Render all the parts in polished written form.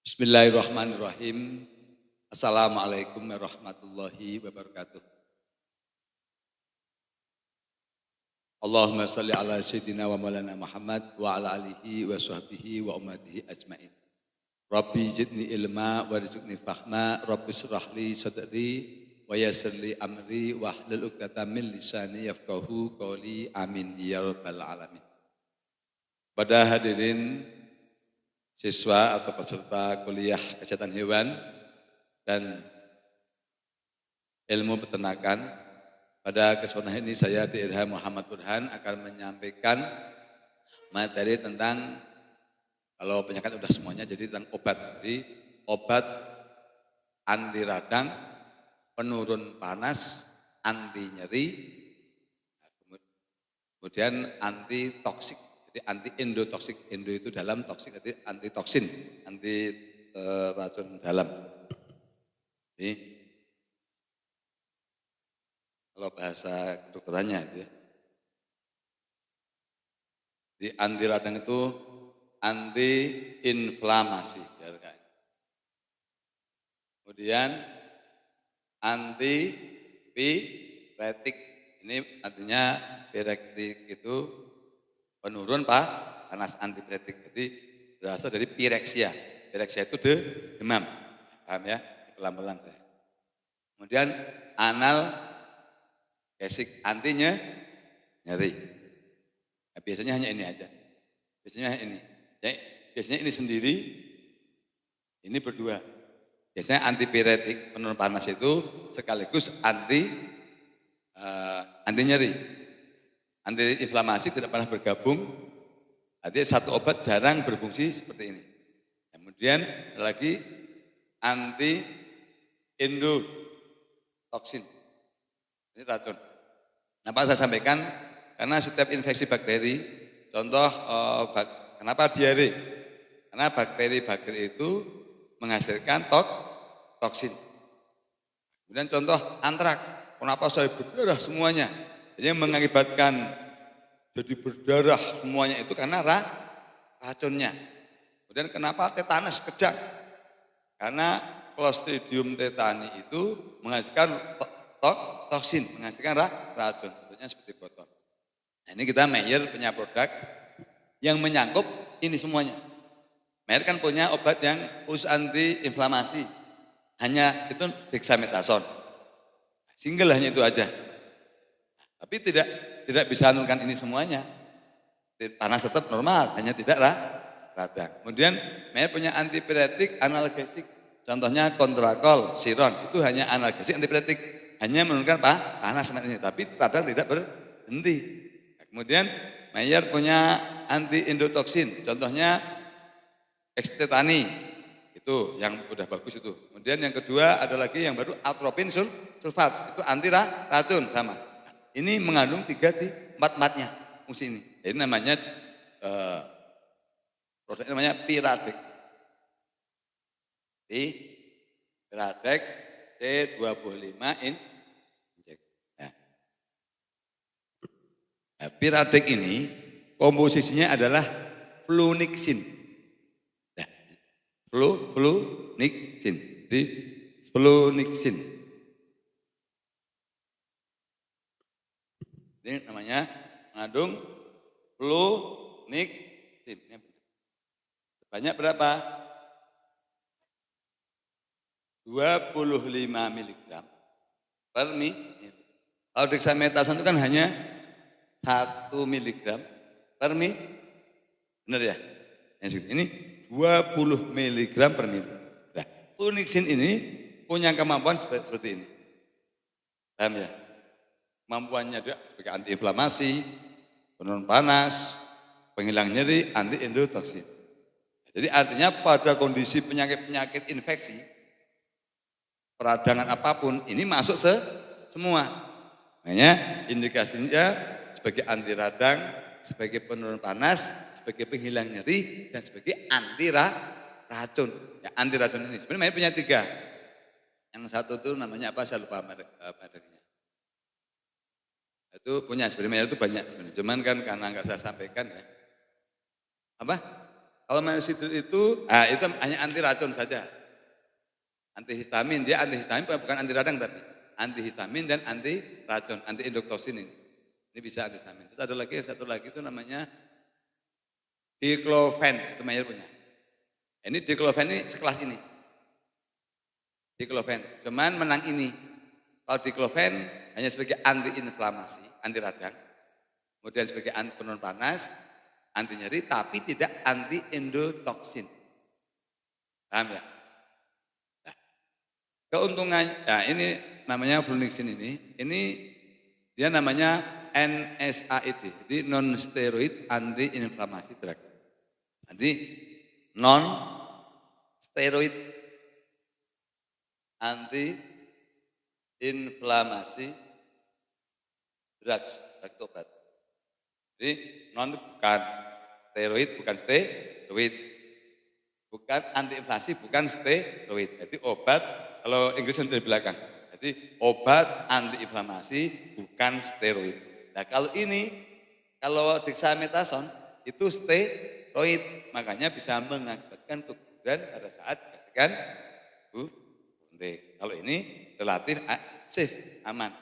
Bismillahirrahmanirrahim. Assalamualaikum warahmatullahi wabarakatuh. Allahumma salli ala sayyidina wa maulana Muhammad wa ala alihi wa sahbihi wa ummatihi ajmain. Rabbi zidni ilma warzuqni fahma, Rabbi shrah li sadri wa yassir li amri wahlul 'uqdatam min lisani yafqahu qawli. Amin ya rabbal alamin. Pada hadirin siswa atau peserta kuliah kesehatan hewan dan ilmu peternakan, pada kesempatan ini saya D.Irham Muhammad Burhan akan menyampaikan materi tentang, kalau penyakit sudah semuanya, jadi tentang obat. Jadi obat anti radang, penurun panas, anti nyeri, kemudian anti toksik. Jadi anti endotoksik, endo itu dalam, toksik jadi anti toksin, anti racun dalam. Ini kalau bahasa kedokterannya itu ya. Di anti radang itu anti inflamasi. Kemudian anti piretik. Ini artinya piretik itu penurun panas, antipiretik. Jadi berasal dari pireksia. Pireksia itu demam. Paham ya? Pelan-pelan saya. Kemudian analgesik, antinya nyeri. Nah, biasanya hanya ini aja. Biasanya ini. Biasanya ini sendiri, ini berdua. Biasanya antipiretik, penurun panas itu sekaligus anti nyeri. Anti inflamasi tidak pernah bergabung, artinya satu obat jarang berfungsi seperti ini. Kemudian lagi anti endotoksin, ini racun. Kenapa saya sampaikan? Karena setiap infeksi bakteri, contoh kenapa diare? Karena bakteri-bakteri itu menghasilkan toksin. Kemudian contoh antrak, kenapa saya berdarah semuanya? Jadi yang mengakibatkan jadi berdarah semuanya itu karena racunnya. Kemudian kenapa tetanus kejang? Karena Clostridium tetani itu menghasilkan toksin, menghasilkan racun. Bentuknya seperti botol. Nah, ini kita Mayer punya produk yang menyangkut ini semuanya. Mayer kan punya obat yang khusus anti inflamasi. Hanya itu dexamethasone. Single hanya itu aja. Tapi tidak bisa menurunkan ini semuanya. Panas tetap normal, hanya tidak radang. Kemudian Mayer punya antipiretik, analgesik. Contohnya Kontrakol, Siron, itu hanya analgesik, antipiretik. Hanya menurunkan panas seperti ini, tapi radang tidak berhenti. Kemudian Mayer punya anti endotoksin, contohnya Extetani, itu yang udah bagus itu. Kemudian yang kedua ada lagi yang baru atropin sulfat, itu anti racun sama. Ini mengandung 3 di 4-4-nya fungsi ini. Jadi namanya produknya namanya Piradek. Piradek C25 injek. Nah, Piradek ini komposisinya adalah flunixin. Nah, flunixin. Jadi flunixin. Ini namanya mengandung flunixin. Banyak berapa? 25 mg per ml. Kalau dexamethasone itu kan hanya 1 mg per ml. Benar ya? Ini 20 mg per ml. Nah, flunixin ini punya kemampuan seperti ini. Paham ya? Kemampuannya juga sebagai antiinflamasi, penurun panas, penghilang nyeri, anti endotoksin. Jadi artinya pada kondisi penyakit-penyakit infeksi, peradangan apapun, ini masuk semua. Makanya indikasinya sebagai anti radang, sebagai penurun panas, sebagai penghilang nyeri, dan sebagai anti racun. Ya, anti racun ini sebenarnya punya 3. Yang satu itu namanya apa, saya lupa mereknya. Itu punya sebenarnya itu banyak sebenarnya. Cuman kan karena nggak saya sampaikan ya. Apa? Kalau minoxidil itu, itu hanya anti racun saja. Antihistamin, dia antihistamin bukan anti radang tapi antihistamin dan anti racun, anti endoktosin ini. Ini bisa antihistamin. Terus ada lagi satu lagi itu namanya diclofen, itu Mayer punya. Ini diclofen ini sekelas ini. Diclofen, cuman menang ini. Kalau diclofen hanya sebagai anti-inflamasi, anti radang. Kemudian sebagai anti penurun panas, anti nyeri, tapi tidak anti endotoksin. Paham ya? Nah, keuntungannya, nah ini namanya flunixin ini dia namanya NSAID, jadi non steroid anti inflamasi drug. Nanti non steroid anti inflamasi drugs, drug obat. Jadi non bukan steroid, bukan steroid, bukan antiinflasi, bukan steroid. Jadi obat, kalau Inggris dari belakang. Jadi obat antiinflamasi bukan steroid. Nah kalau ini, kalau dexamethasone itu steroid, makanya bisa mengakibatkan keguguran pada saat dikasihkan gunting. Kalau ini relatif safe, aman.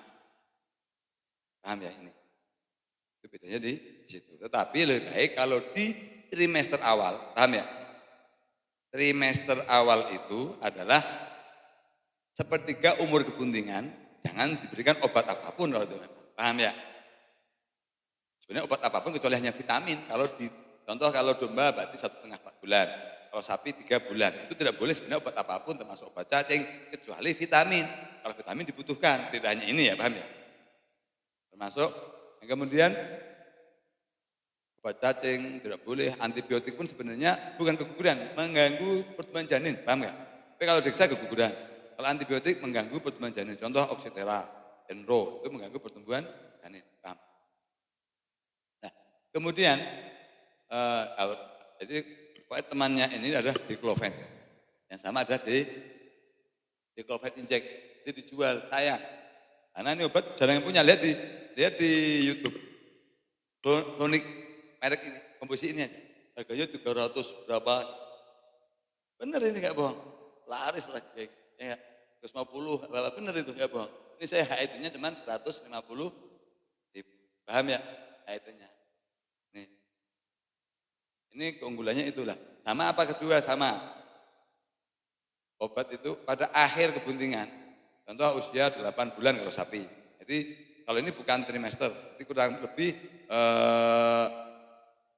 Paham ya ini? Itu bedanya di situ. Tetapi lebih baik kalau di trimester awal, paham ya? Trimester awal itu adalah sepertiga umur kebuntingan, jangan diberikan obat apapun kalau teman. Paham ya? Sebenarnya obat apapun kecuali hanya vitamin. Kalau di contoh kalau domba berarti 1,5 bulan, kalau sapi 3 bulan. Itu tidak boleh sebenarnya obat apapun termasuk obat cacing kecuali vitamin. Kalau vitamin dibutuhkan, tidak hanya ini ya, paham ya? Termasuk yang kemudian obat cacing tidak boleh, antibiotik pun sebenarnya bukan keguguran, mengganggu pertumbuhan janin, paham nggak? Tapi kalau deksa keguguran, kalau antibiotik mengganggu pertumbuhan janin, contoh oxytera, enro, itu mengganggu pertumbuhan janin, paham? Nah, kemudian, jadi temannya ini adalah diclofen, yang sama ada di diclofen inject, itu dijual, sayang. Karena ini obat jarang yang punya, lihat di YouTube, kronik merek ini, komposisi ini aja. Harganya 300 berapa. Bener ini enggak bohong. Laris lagi. Ya, 150, bener itu enggak bohong. Ini saya HIT-nya cuma 150. Paham ya? HIT-nya. Nih. Ini keunggulannya itulah. Sama apa kedua? Sama. Obat itu pada akhir kebuntingan. Contoh usia 8 bulan kalau sapi. Jadi kalau ini bukan trimester, jadi kurang lebih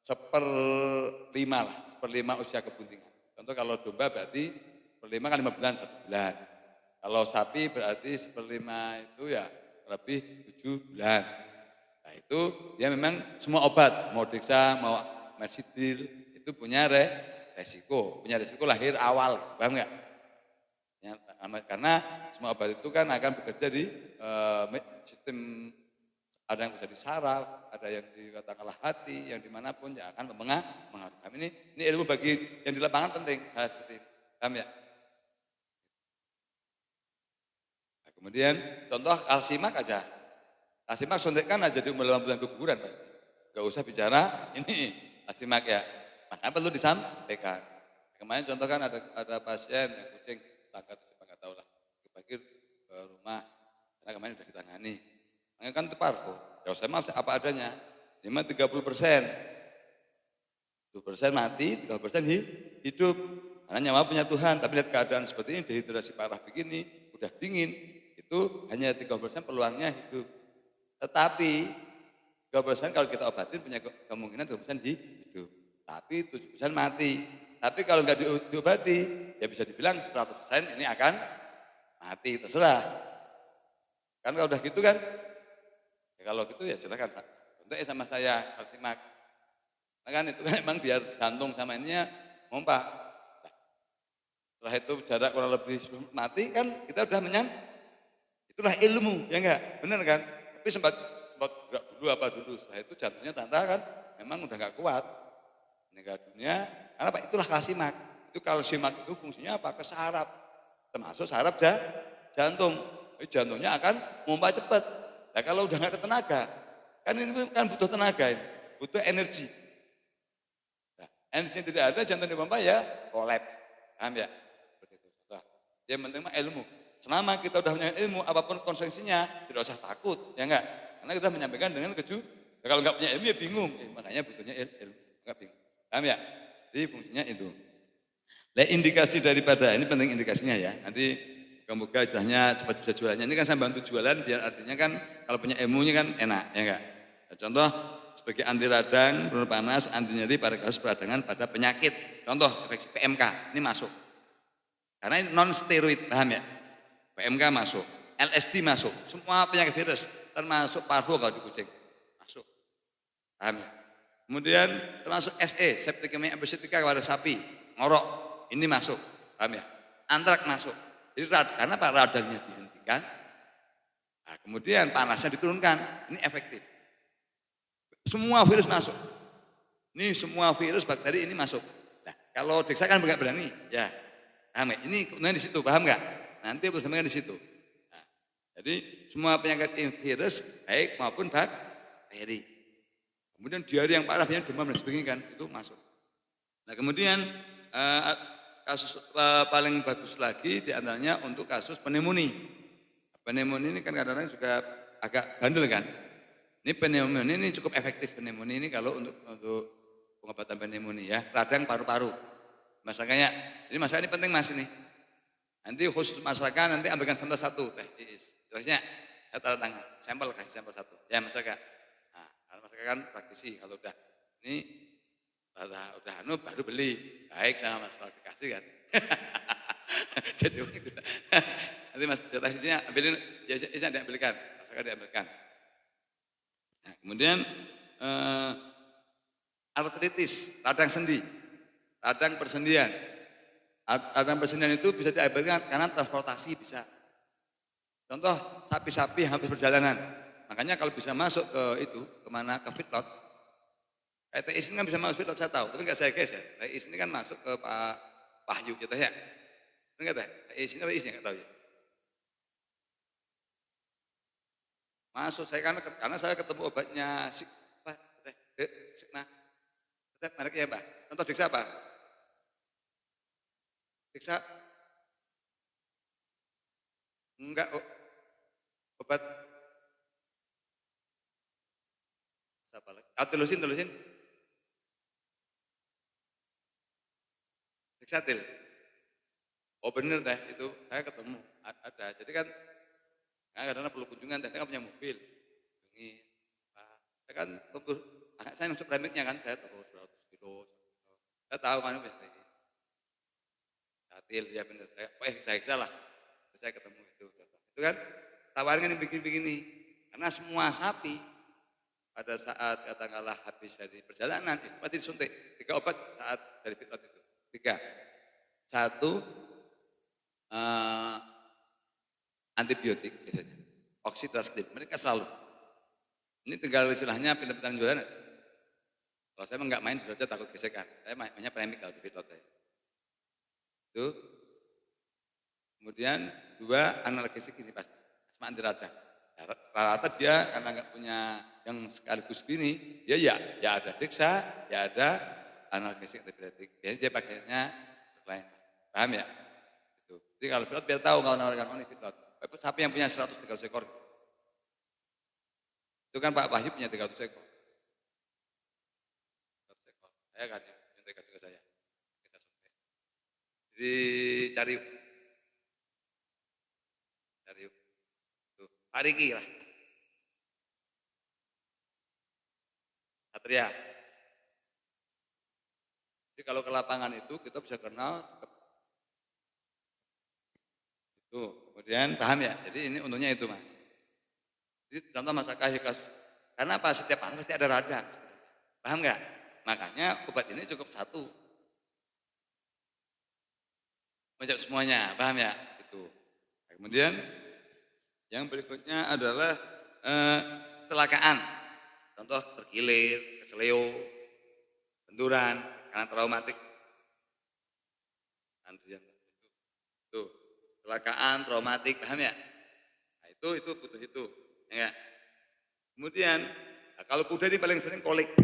1/5 usia kebuntingan. Contoh kalau domba berarti 1/5 kan 5 bulan, 1 bulan. Kalau sapi berarti 1/5 itu ya lebih 7 bulan. Nah itu dia memang semua obat, mau dexa, mau mersidil, itu punya resiko lahir awal, paham nggak? Ya, karena semua obat itu kan akan bekerja di sistem. Ada yang bisa di saraf, ada yang di katakanlah hati, yang dimanapun yang akan mengaruh. Ini ilmu bagi yang di lapangan penting, hal seperti ini. Paham ya? Nah, kemudian contoh kalsimak aja. Kalsimak suntikan aja di umur 8 bulan keguguran pasti. Gak usah bicara ini kalsimak ya. Makanya perlu disampaikan. Kemarin contoh kan ada pasien yang kucing tangga itu siapa nggak tahu lah. Dibagi ke rumah karena kemarin sudah ditangani. Makanya kan itu parvo. Ya saya maaf apa adanya. 30%. 2% mati, 30% hidup. Karena nyawa punya Tuhan, tapi lihat keadaan seperti ini, dehidrasi parah begini, udah dingin, itu hanya 30% peluangnya hidup. Tetapi 30% kalau kita obatin punya kemungkinan 30% hidup. Tapi 7% mati. Tapi kalau nggak diobati, ya bisa dibilang 100% ini akan mati, terserah. Kan kalau udah gitu kan, ya kalau gitu ya silakan. Untuk sama saya kalsimak. Nah kan itu kan emang biar jantung sama ininya mompa. Nah, setelah itu jarak kurang lebih sebelum mati kan kita udah itulah ilmu, ya enggak? Bener kan? Tapi sempat gerak dulu apa dulu. Setelah itu jantungnya tanda kan memang udah nggak kuat. Meninggal dunia, karena apa? Itulah kalsimak. Itu kalsimak itu fungsinya apa? Ke saraf. Termasuk saraf jantung. Jantungnya akan mompa cepat. Nah kalau udah nggak ada tenaga, kan ini kan butuh tenaga ini, butuh energi. Nah, Energinya tidak ada, jantung dipompa ya kolaps. Paham ya? Begitu. Nah, yang penting mah ilmu. Selama kita udah punya ilmu, apapun konsekuensinya, tidak usah takut, ya enggak? Karena kita menyampaikan dengan kalau enggak punya ilmu ya bingung. Makanya butuhnya ilmu, enggak bingung. Paham ya? Jadi fungsinya itu. Nah, indikasi daripada, ini penting indikasinya ya. Nanti moga-moga istilahnya cepat bisa jualannya. Ini kan saya bantu jualan biar artinya kan kalau punya ilmunya kan enak, ya enggak? Nah, contoh sebagai anti radang, penurun panas, anti nyeri pada kasus peradangan pada penyakit. Contoh infeksi PMK, ini masuk. Karena ini non steroid, paham ya? PMK masuk, LSD masuk, semua penyakit virus termasuk parvo kalau di kucing masuk, paham ya? Kemudian termasuk SE, septicemia episetica kepada sapi, ngorok, ini masuk, paham ya? Antrak masuk, jadi karena Pak radangnya dihentikan, nah, kemudian panasnya diturunkan, ini efektif. Semua virus masuk, ini semua virus bakteri ini masuk. Nah, kalau Dexa kan nggak berani, ya, paham ya? Ini keuntungan di situ, paham nggak? Nanti bersama di situ. Nah, jadi semua penyakit virus baik maupun bakteri. Kemudian diare yang parah, demam dan sebagainya kan itu masuk. Nah kemudian kasus paling bagus lagi diantaranya untuk kasus pneumonia. Pneumonia ini kan kadang-kadang juga agak bandel kan. Ini pneumonia ini cukup efektif pneumonia ini kalau untuk pengobatan pneumonia ya, radang paru-paru. Masalahnya, ini masalah ini penting mas ini. Nanti khusus masyarakat nanti ambilkan sampel satu teh iis. Terusnya saya tanda tangan, sampel satu. Ya masyarakat. Nah, kalau masyarakat kan praktisi kalau udah ini udah baru beli. Baik sama mas dikasih kan. Jadi nanti mas praktisinya ambilin, ya saya diambilkan, masyarakat diambilkan. Nah, kemudian artritis, radang sendi, radang persendian. Radang persendian itu bisa diakibatkan karena transportasi bisa. Contoh sapi-sapi habis perjalanan. Makanya kalau bisa masuk ke itu, kemana? Ke feedlot. Kayak TIS ini kan bisa masuk feedlot saya tahu, tapi enggak saya guys ya. TIS ini kan masuk ke Pak Wahyu gitu ya. Enggak tahu? TIS ini TIS enggak tahu ya. Masuk saya karena saya ketemu obatnya mereknya apa? Contoh Dexa apa? Dexa enggak obat apa lagi? Telusin. Dexatil. Oh bener teh itu saya ketemu ada. Jadi kan karena perlu kunjungan teh, saya kan punya mobil. Kunjungin. Saya kan tunggu, saya masuk remiknya kan, saya terus 100 kilo. Saya tahu mana ya. Dexatil ya bener. Saya salah. Saya ketemu itu. Itu kan tawarin yang begini-begini. Karena semua sapi pada saat katakanlah habis dari perjalanan itu pasti disuntik 3 obat saat dari feedlot itu. 3. 1 antibiotik biasanya. Oxytetracycline mereka selalu. Ini tinggal istilahnya pintar-pintar jualan. Kalau saya enggak main sudah takut gesekan. Saya mainnya premik kalau di feedlot saya. Itu. Kemudian 2 analgesik ini pasti, asma anti radang. Rata-rata dia karena enggak punya yang sekaligus gini, ya ada Dexa, ya ada analgesik antibiotik. Jadi dia pakainya lain. Paham ya? Itu. Jadi kalau feedlot biar tahu kalau nawarkan ini feedlot. Sapi yang punya 100-300 ekor. Itu kan Pak Wahyu punya 300 ekor. 300 ekor. Saya kan yang 300 saya. Jadi cari tuh, Pak Riki lah. Satria. Jadi kalau ke lapangan itu kita bisa kenal itu. Kemudian paham ya? Jadi ini untungnya itu mas. Jadi contoh masyarakat kasus. Karena apa? Setiap anak pasti ada radang. Paham nggak? Makanya obat ini cukup 1. Menjawab semuanya, paham ya? Itu. Nah, kemudian yang berikutnya adalah kecelakaan. Contoh terkilir, keseleo, benturan, karena traumatik. Itu kecelakaan, traumatik, paham ya? Nah, itu butuh ya. Kemudian, nah, kalau kuda ini paling sering kolik.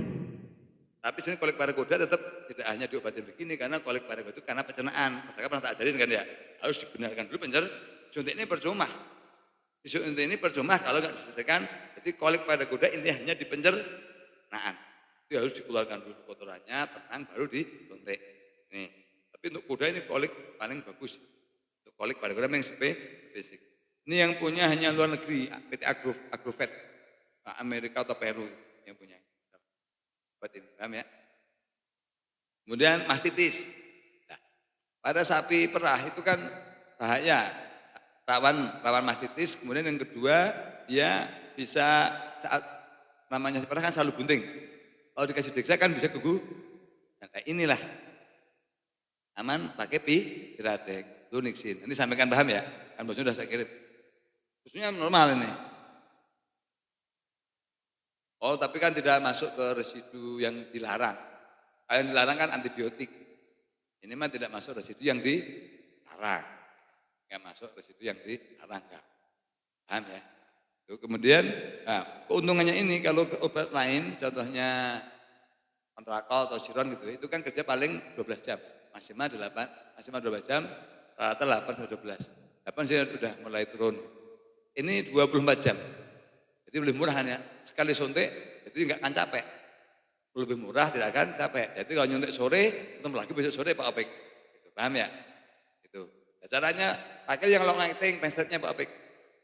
Tapi sebenarnya kolik parakoda tetap tidak hanya diobatin begini, karena kolik parakoda itu karena pencernaan. Masyarakat pernah tak ajarin kan ya, harus dibenarkan dulu suntik ini percuma. Suntik ini percuma kalau nggak diselesaikan. Jadi kolik parakoda intinya hanya di pencernaan. Itu harus dikeluarkan dulu kotorannya, tenang baru disuntik. Nih, tapi untuk kuda ini kolik paling bagus. Untuk kolik parakoda yang spesifik. Ini yang punya hanya luar negeri, PT Agrovet, Amerika atau Peru yang punya. Buat ini, paham ya? Kemudian mastitis. Nah, pada sapi perah itu kan bahaya, rawan mastitis. Kemudian yang kedua, dia bisa saat namanya perah kan selalu bunting. Kalau dikasih deksa kan bisa gugup. Nah, kayak inilah aman pakai piradek, luniksin. Nanti sampaikan paham ya? Kan bosnya sudah saya kirim. Khususnya normal ini. Oh, tapi kan tidak masuk ke residu yang dilarang. Yang dilarang kan antibiotik. Ini mah tidak masuk residu yang dilarang. Enggak masuk residu yang dilarang. Enggak. Paham ya? Itu kemudian, nah, keuntungannya ini kalau ke obat lain, contohnya Kontrakol atau Siron gitu, itu kan kerja paling 12 jam. Maksimal 12 jam, rata 8 sampai 12. 8 sih udah mulai turun. Ini 24 jam. Jadi lebih murah ya. Sekali suntik itu enggak akan capek. Lebih murah tidak akan capek. Jadi kalau nyuntik sore, ketemu lagi besok sore Pak Opik. Gitu, paham ya? Itu. Nah, caranya pakai yang long acting, penstrapnya Pak Opik.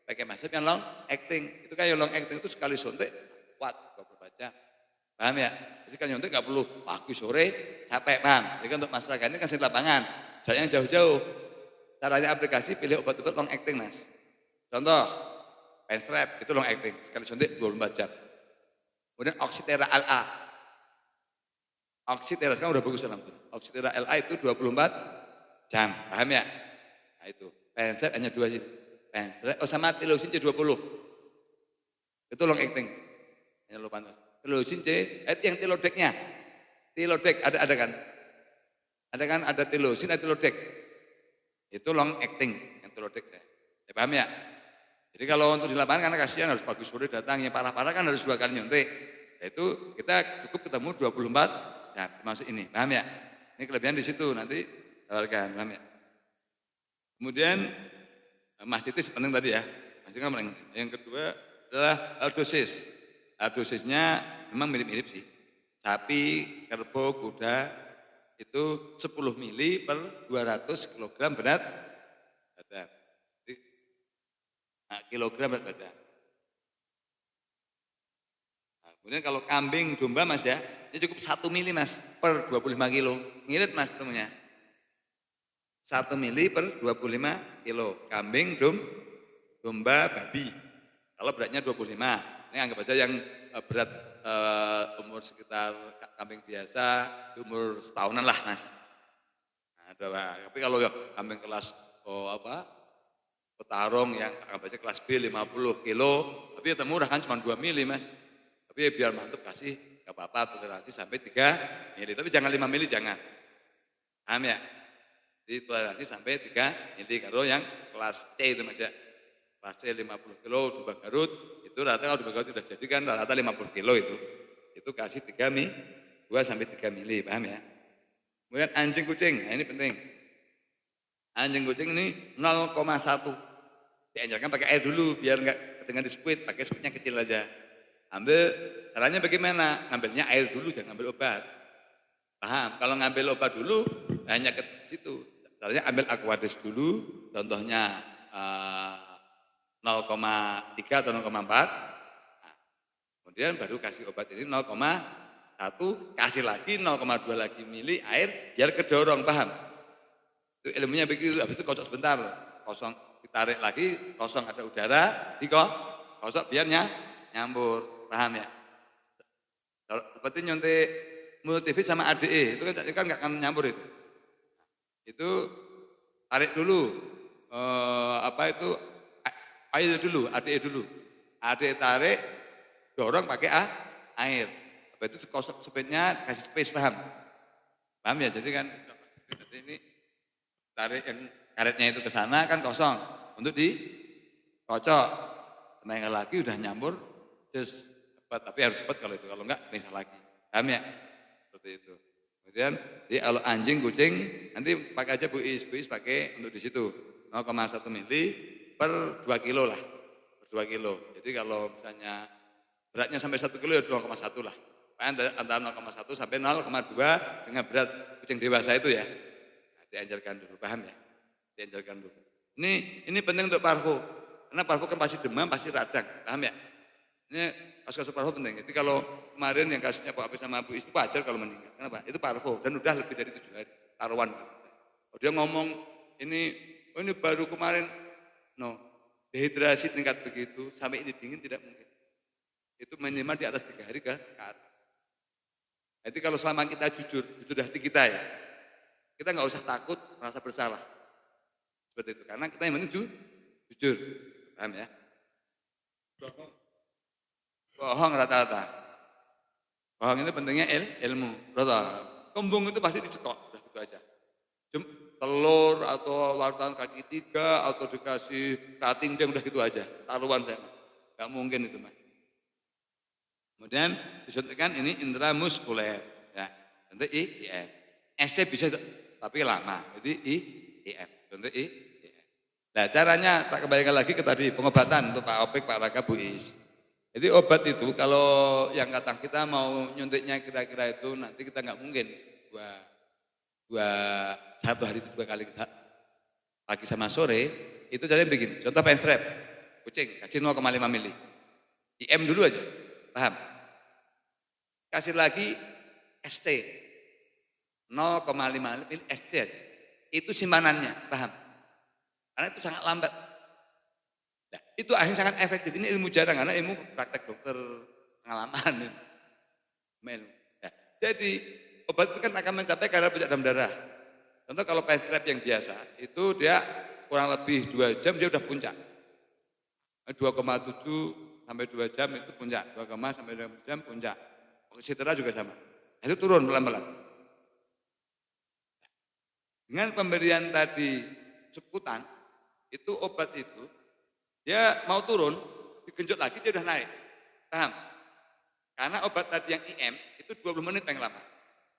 Pakai masker yang long acting. Itu kan yang long acting itu sekali suntik kuat 24 jam. Paham ya? Jadi kan nyuntik enggak perlu pagi sore capek, paham? Jadi kan untuk masyarakat ini kan di lapangan. Jalan yang jauh-jauh. Caranya aplikasi pilih obat-obat long acting, Mas. Contoh penstrap itu long acting, sekali suntik 24 jam. Kemudian Oxytera LA. Oxytera sekarang udah bagus alhamdulillah. Oxytera LA itu 24 jam, paham ya? Nah itu, penstrap hanya 2 sih. Penstrap sama tilosin C20. Itu long acting. Hanya lupa. Tilosin C, yang tilodeknya. Tilodek ada kan? Ada tilosin, ada tilodek. Itu long acting, yang tilodek saya. Ya, paham ya? Jadi kalau untuk di lapangan karena kasihan harus pagi sore datang, yang parah-parah kan harus 2 kali nyuntik. Yaitu kita cukup ketemu 24 jam, termasuk ini, paham ya? Ini kelebihan di situ, nanti tawarkan, paham ya? Kemudian mastitis penting tadi ya, mastitis kan penting. Yang kedua adalah dosis. Dosisnya memang mirip-mirip sih. Sapi, kerbau, kuda itu 10 mili per 200 kg berat badan. Nah, kilogram berat badan. Nah, kemudian kalau kambing, domba Mas ya, ini cukup 1 mili Mas per 25 kilo. Ngirit Mas ketemunya. 1 mili per 25 kilo. Kambing, domba, babi. Kalau beratnya 25. Ini anggap aja yang berat umur sekitar kambing biasa, umur setahunan lah Mas. Nah, tapi kalau kambing kelas petarung yang anggap aja kelas B 50 kilo, tapi ya murah kan cuma 2 mili Mas. Tapi ya biar mantap kasih, gak apa-apa toleransi sampai 3 mili, tapi jangan 5 mili jangan. Paham ya? Jadi toleransi sampai 3 mili, kalau yang kelas C itu Mas ya. Kelas C 50 kilo, domba Garut, itu rata kalau domba Garut sudah jadi kan rata 50 kilo itu. Itu kasih 3 mili, 2 sampai 3 mili, paham ya? Kemudian anjing kucing, nah ini penting. Anjing kucing ini 0,1. Dianjurkan pakai air dulu biar enggak dengan di squid, pakai squidnya kecil aja. Ambil, caranya bagaimana? Ngambilnya air dulu, jangan ngambil obat. Paham? Kalau ngambil obat dulu, hanya ke situ. Caranya ambil Aquades dulu, contohnya 0,3 atau 0,4. Nah, kemudian baru kasih obat ini 0,1, kasih lagi 0,2 lagi mili air, biar kedorong, paham? Itu ilmunya begitu, habis itu kocok sebentar, kosong, ditarik lagi, kosong ada udara, kosong biar nyambur, paham ya? Seperti nyuntik multivit sama ADE, itu kan nggak akan nyambur itu. Itu tarik dulu, air dulu, ADE dulu. ADE tarik, dorong pakai air. Habis itu kosong speednya, kasih space, paham? Paham ya? Jadi kan ini tarik yang karetnya itu ke sana kan kosong untuk dikocok, naik lagi udah nyambur, terus cepat, tapi harus cepat kalau itu, kalau enggak bisa lagi, paham ya? Seperti itu. Kemudian kalau anjing, kucing nanti pakai aja Bu Is pakai untuk di situ 0,1 mili per 2 kilo lah. Per 2 kilo. Jadi kalau misalnya beratnya sampai 1 kilo ya 0,1 lah. Antara 0,1 sampai 0,2 dengan berat kucing dewasa itu ya. Nah, dianjurkan dulu, paham ya? Dianjurkan dulu. Ini penting untuk parvo. Karena parvo kan pasti demam, pasti radang, paham ya? Ini kasus parvo penting. Jadi kalau kemarin yang kasusnya Pak Apis sama Bu Is itu wajar kalau meninggal. Kenapa? Itu parvo dan udah lebih dari 7 hari. Taruhan. Kalau dia ngomong ini baru kemarin, dehidrasi tingkat begitu, sampai ini dingin tidak mungkin. Itu minimal di atas 3 hari ke atas. Jadi kalau selama kita jujur hati kita ya, kita nggak usah takut merasa bersalah. Seperti itu. Karena kita yang penting jujur. Paham ya? Bohong rata-rata. Bohong itu pentingnya ilmu. Kembung itu pasti dicekok, udah gitu aja. Telur atau larutan kaki 3 atau dikasih cutting dia udah gitu aja. Taruhan saya. Nggak mungkin itu, Mas. Kemudian disuntikkan ini intramuskuler, ya. Untuk IF. SC bisa tapi lama. Jadi IF. Untuk IF. Nah, caranya tak kembalikan lagi ke tadi pengobatan untuk Pak Opik, Pak Raka, Bu Is. Jadi obat itu kalau yang kata kita mau nyuntiknya kira-kira itu nanti kita nggak mungkin satu hari itu 2 kali pagi sama sore itu caranya begini. Contoh pen strap kucing kasih 0,5 mili. IM dulu aja. Paham? Kasih lagi ST 0,5 mili ST aja. Itu simpanannya, paham? Karena itu sangat lambat. Nah, itu akhirnya sangat efektif. Ini ilmu jarang karena ilmu praktek dokter pengalaman. Nah, jadi obat itu kan akan mencapai kadar puncak dalam darah. Contoh kalau pen strap yang biasa itu dia kurang lebih 2 jam dia udah puncak. 2,7 sampai 2 jam itu puncak, 2, sampai 2 jam puncak. Oksitera juga sama. Itu turun pelan-pelan. Dengan pemberian tadi seputan, itu obat itu, dia mau turun, digenjot lagi dia udah naik. Paham? Karena obat tadi yang IM itu 20 menit paling lama.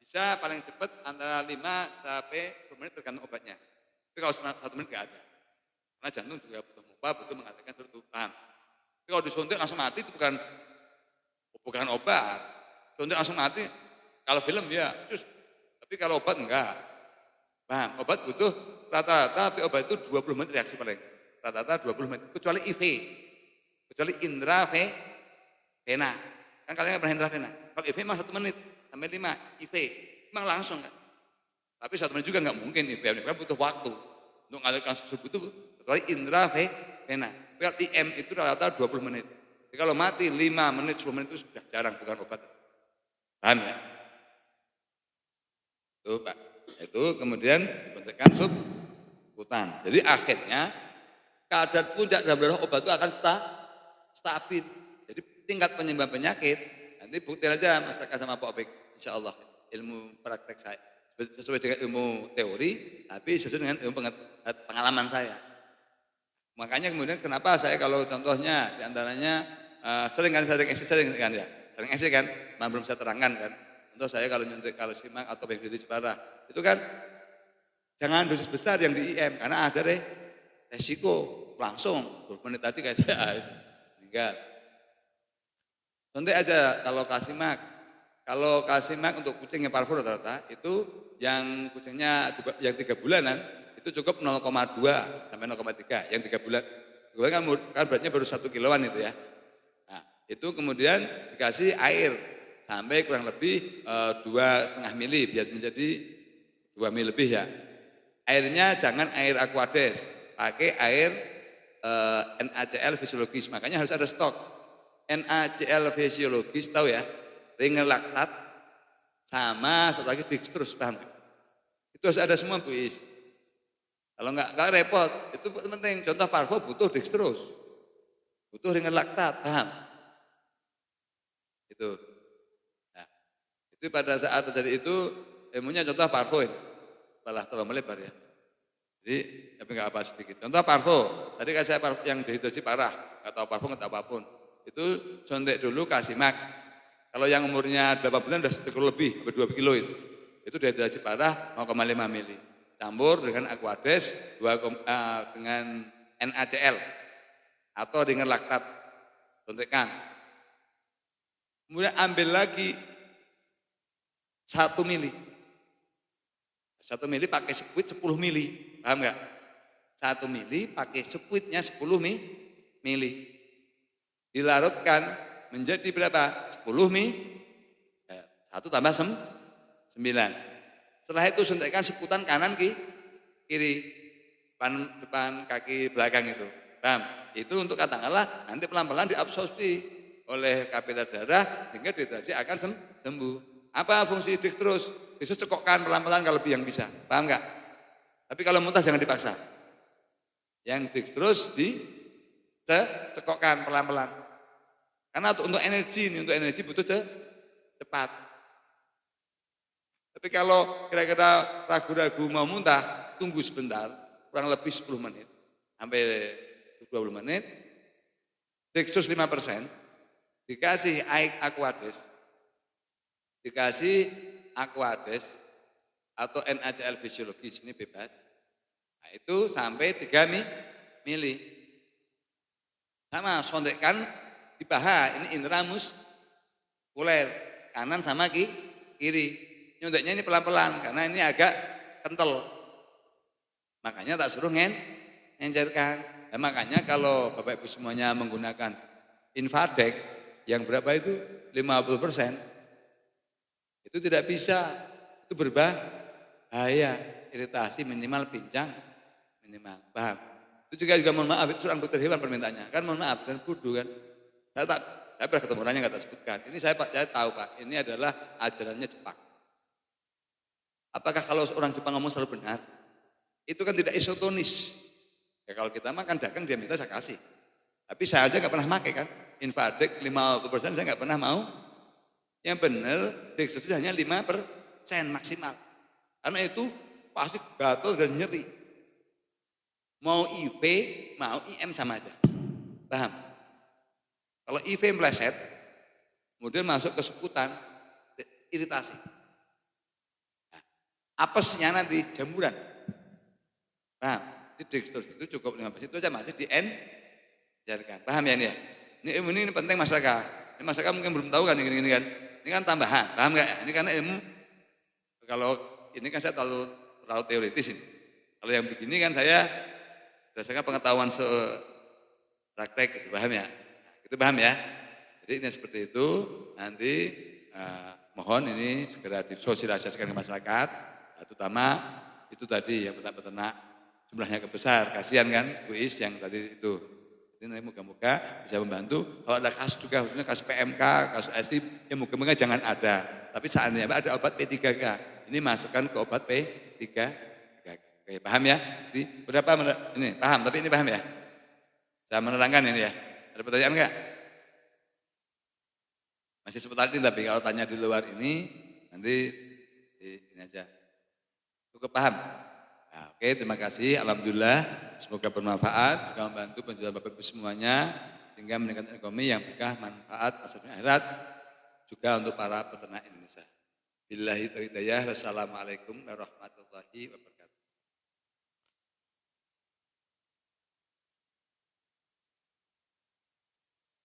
Bisa paling cepat antara 5 sampai 10 menit tergantung obatnya. Tapi kalau 1 menit nggak ada. Karena jantung juga butuh mupa, butuh menghasilkan seluruh. Paham? Tapi kalau disuntik langsung mati itu bukan obat. Suntik langsung mati, kalau film ya, tapi kalau obat enggak. Paham? Obat butuh rata-rata, tapi obat itu 20 menit reaksi paling. Rata-rata 20 menit, kecuali IV. Kecuali intravena. Kan kalian nggak pernah intravena. Kalau IV memang 1 menit, sampai 5, IV. Memang langsung kan. Tapi 1 menit juga nggak mungkin IV, karena butuh waktu. Untuk mengalirkan susu butuh, kecuali intravena. Kalau IM itu rata-rata 20 menit. Jadi kalau mati 5 menit, 10 menit itu sudah jarang, bukan obat. Paham ya? Itu Pak. Itu kemudian bentukkan subkutan. Jadi akhirnya kadar puncak dalam darah obat itu akan stabil. Jadi tingkat penyembuhan penyakit nanti buktiin aja Mas Raka sama Pak Opik. Insya Allah ilmu praktek saya sesuai dengan ilmu teori, tapi sesuai dengan ilmu pengalaman saya. Makanya kemudian kenapa saya kalau contohnya diantaranya sering esi kan, belum saya terangkan kan. Contoh saya kalau nyuntik kalsium atau bengkiti parah, itu kan jangan dosis besar yang di IM karena ada resiko langsung 20 menit tadi kayak saya meninggal. Suntik aja kalau kasimak untuk kucing yang parvo rata-rata itu yang kucingnya yang 3 bulanan itu cukup 0,2 sampai 0,3 yang 3 bulan. Kan beratnya baru 1 kiloan itu ya. Nah, itu kemudian dikasih air sampai kurang lebih 2,5 mili biar menjadi 2 mili lebih ya. Airnya jangan air Aquades, pakai air NaCl fisiologis. Makanya harus ada stok. NaCl fisiologis tahu ya, ringer laktat sama satu lagi dextrose, paham? Itu harus ada semua Bu Is. Kalau enggak repot, itu penting. Contoh parvo butuh dextrose, butuh ringer laktat, paham? Itu. Nah, itu pada saat terjadi itu ilmunya contoh parvo ini. Malah terlalu melebar ya. Jadi tapi enggak apa sedikit. Contoh parvo, tadi kan saya parvo yang dehidrasi parah, enggak tahu parvo enggak tahu apapun. Itu suntik dulu kasimak. Kalau yang umurnya 8 bulan sudah 1 kilo lebih, sampai 2 kilo itu. Itu dehidrasi parah 0,5 mili. Campur dengan Aquades dengan NaCl atau dengan laktat. Suntikkan. Kemudian ambil lagi 1 mili. 1 mili pakai sekuit 10 mili. Paham enggak? 1 mili pakai sekuitnya 10 mili. Dilarutkan menjadi berapa? 10 mili. 1 tambah 9. Setelah itu suntikkan seputan kanan kiri. Depan kaki belakang itu. Paham? Itu untuk katakanlah nanti pelan-pelan diabsorpsi oleh kapiler darah sehingga dehidrasi akan sembuh. Apa fungsi dextrose? Dextrose cekokkan pelan-pelan kalau lebih yang bisa. Paham enggak? Tapi kalau muntah jangan dipaksa. Yang dextrose dicekokkan pelan-pelan. Karena untuk energi ini, untuk energi butuh cepat. Tapi kalau kira-kira ragu-ragu mau muntah, tunggu sebentar, kurang lebih 10 menit. Sampai 20 menit, dextrose 5%, dikasih Aquades, atau NaCl fisiologis, ini bebas. Nah, itu sampai 3 mili. Sama, sontekkan di paha, ini intramuskuler, kanan sama kiri. Nyonteknya ini pelan-pelan, karena ini agak kental. Makanya tak suruh ngencerkan. Nah, makanya kalau Bapak Ibu semuanya menggunakan Infadek, yang berapa itu? 50%. Itu tidak bisa, itu berbahaya, iritasi minimal pincang, minimal. Paham? Itu juga mohon maaf, itu surat dokter hewan permintaannya. Kan mohon maaf, dan kudu kan. Saya pernah ketemu orangnya nggak tak sebutkan. Ini saya tahu Pak, ini adalah ajarannya Jepang. Apakah kalau orang Jepang ngomong selalu benar? Itu kan tidak isotonis. Ya kalau kita makan dagang dia minta saya kasih. Tapi saya aja nggak pernah pakai kan. Infadek 50% saya nggak pernah mau. Yang benar dextrose hanya 5% maksimal. Karena itu pasti gatal dan nyeri. Mau IV, mau IM sama aja. Paham? Kalau IV meleset, kemudian masuk ke seputan, iritasi. Nah, apesnya nanti jamuran. Paham? Di dextrose itu cukup 5%, itu aja masih di-N-jarkan. Paham ya ini ya? Ini penting masyarakat. Ini masyarakat mungkin belum tahu kan ini kan. Ini kan tambahan, paham nggak? Ini karena ilmu, kalau ini kan saya terlalu teoritis ini. Kalau yang begini kan saya berdasarkan pengetahuan praktek, gitu, paham ya? Itu paham ya? Jadi ini seperti itu, nanti mohon ini segera disosialisasikan ke masyarakat, terutama itu tadi yang peternak jumlahnya kebesar, kasihan kan Bu Is yang tadi itu. Ini moga-moga bisa membantu. Kalau ada kasus juga, khususnya kasus PMK, kasus ST, ya moga-moga jangan ada. Tapi seandainya ada obat P3K, ini masukkan ke obat P3K. Oke, paham ya? Jadi, berapa ini paham, tapi ini paham ya? Saya menerangkan ini ya. Ada pertanyaan enggak? Masih seputar ini, tapi kalau tanya di luar ini, nanti ini aja. Cukup paham? Nah, oke, terima kasih. Alhamdulillah, semoga bermanfaat, juga membantu penjualan Bapak Ibu semuanya, sehingga meningkatkan ekonomi yang berkah, manfaat, maksudnya akhirat, juga untuk para peternak Indonesia. Billahi taufiq hidayah. Wassalamualaikum warahmatullahi wabarakatuh.